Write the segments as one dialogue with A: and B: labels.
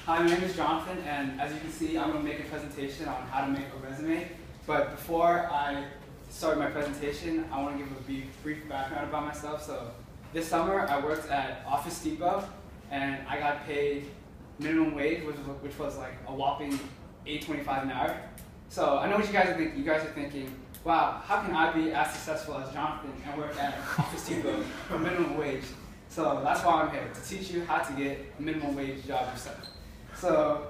A: Hi, my name is Jonathan, and as you can see, I'm going to make a presentation on how to make a resume. But before I start my presentation, I want to give a brief background about myself. So this summer, I worked at Office Depot, and I got paid minimum wage, which was like a whopping $8.25 an hour. So I know what you guys are thinking. You guys are thinking, wow, how can I be as successful as Jonathan and work at Office Depot for minimum wage? So that's why I'm here, to teach you how to get a minimum wage job yourself. So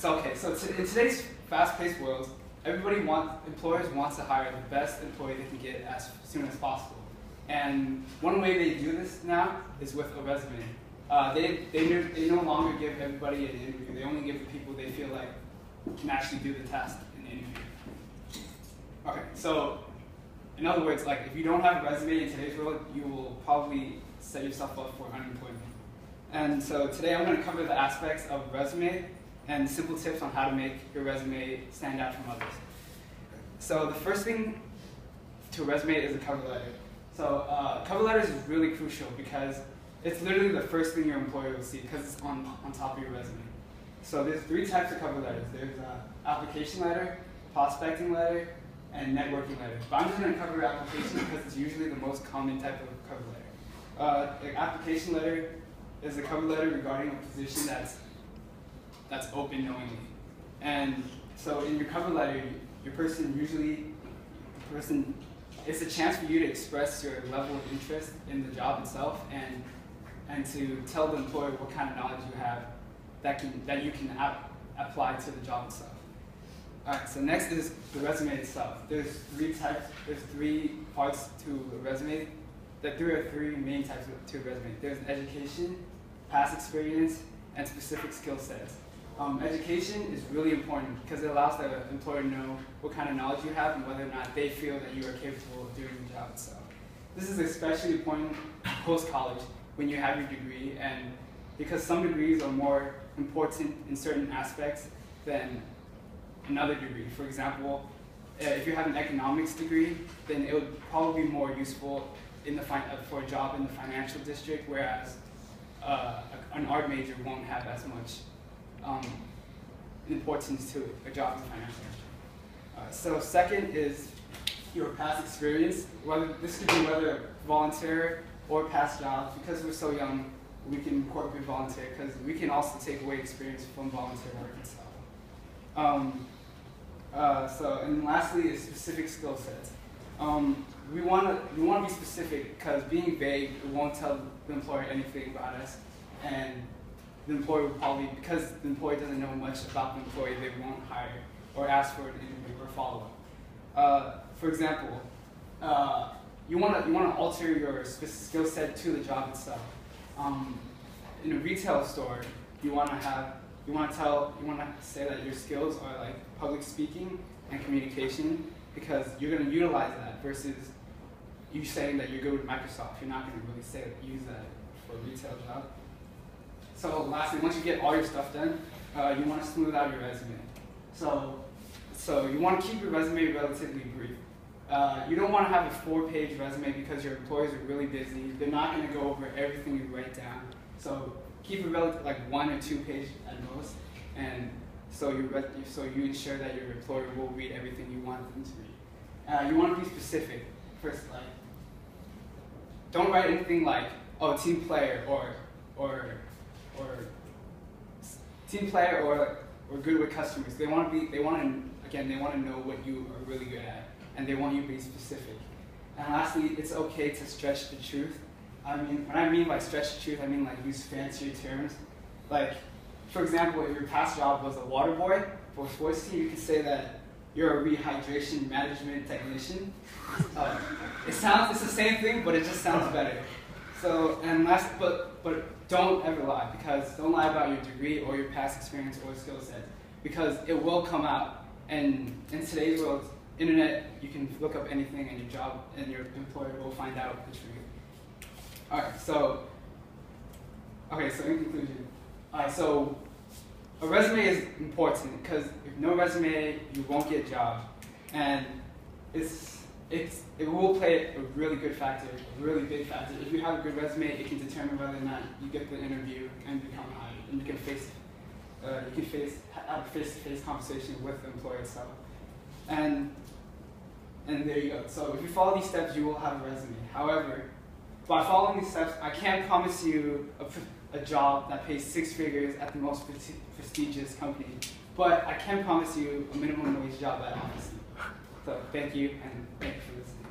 A: in today's fast-paced world, employers want to hire the best employee they can get as soon as possible. And one way they do this now is with a resume. They no longer give everybody an interview. They only give the people they feel like can actually do the task in the interview. Okay, so in other words, like if you don't have a resume in today's world, you will probably set yourself up for unemployment. And so today I'm going to cover the aspects of a resume and simple tips on how to make your resume stand out from others. So the first thing to a resume is a cover letter. So cover letters is really crucial because it's literally the first thing your employer will see because it's on top of your resume. So there's 3 types of cover letters. There's application letter, prospecting letter, and networking letter. But I'm just going to cover application because it's usually the most common type of cover letter. The application letter is a cover letter regarding a position that's open knowingly. And so in your cover letter, it's a chance for you to express your level of interest in the job itself and to tell the employer what kind of knowledge you have that you can apply to the job itself. Alright, so next is the resume itself. There's 3 parts to a resume. There are 3 main types to a resume. There's education, past experience, and specific skill sets. Education is really important because it allows the employer to know what kind of knowledge you have and whether or not they feel that you are capable of doing the job itself. This is especially important post-college when you have your degree, and because some degrees are more important in certain aspects than another degree. For example, if you have an economics degree, then it would probably be more useful for a job in the financial district, whereas an art major won't have as much importance to a job in the financial district. So second is your past experience. This could be whether volunteer or past jobs. Because we're so young, we can incorporate volunteer because we can also take away experience from volunteer work itself. And lastly is specific skill sets. We want to be specific because being vague won't tell the employer anything about us, and the employer will probably, because the employer doesn't know much about the employee, they won't hire or ask for an interview or follow-up. For example, you want to alter your skill set to the job itself. In a retail store, you want to say that your skills are like public speaking and communication, because you're going to utilize that versus you saying that you're good with Microsoft. You're not going to really use that for a retail job. So lastly, once you get all your stuff done, you want to smooth out your resume. So you want to keep your resume relatively brief. You don't want to have a 4-page resume because your employers are really busy. They're not going to go over everything you write down. So keep it like 1 or 2 pages at most, and so you ensure that your employer will read everything you want them to read. You want to be specific. First, like, don't write anything like, oh, team player or team player or good with customers. They want to know what you are really good at, and they want you to be specific. And lastly, it's okay to stretch the truth. When I mean by stretch the truth, I mean like use fancier terms. Like, for example, if your past job was a water boy for a sports team, you could say that you're a rehydration management technician. It's the same thing, but it just sounds better. So, but don't ever lie, because don't lie about your degree or your past experience or skill set, because it will come out. And in today's world, internet, you can look up anything, and your employer will find out the truth. All right, so in conclusion, so a resume is important because if no resume, you won't get a job, and it's it will play a really good factor, a really big factor. If you have a good resume, it can determine whether or not you get the interview and become hired, and you can have a face-to-face conversation with the employer itself. And there you go. So if you follow these steps, you will have a resume. However, by following these steps, I can't promise you a job that pays 6 figures at the most prestigious company, but I can promise you a minimum wage job at Office. So thank you, and thank you for listening.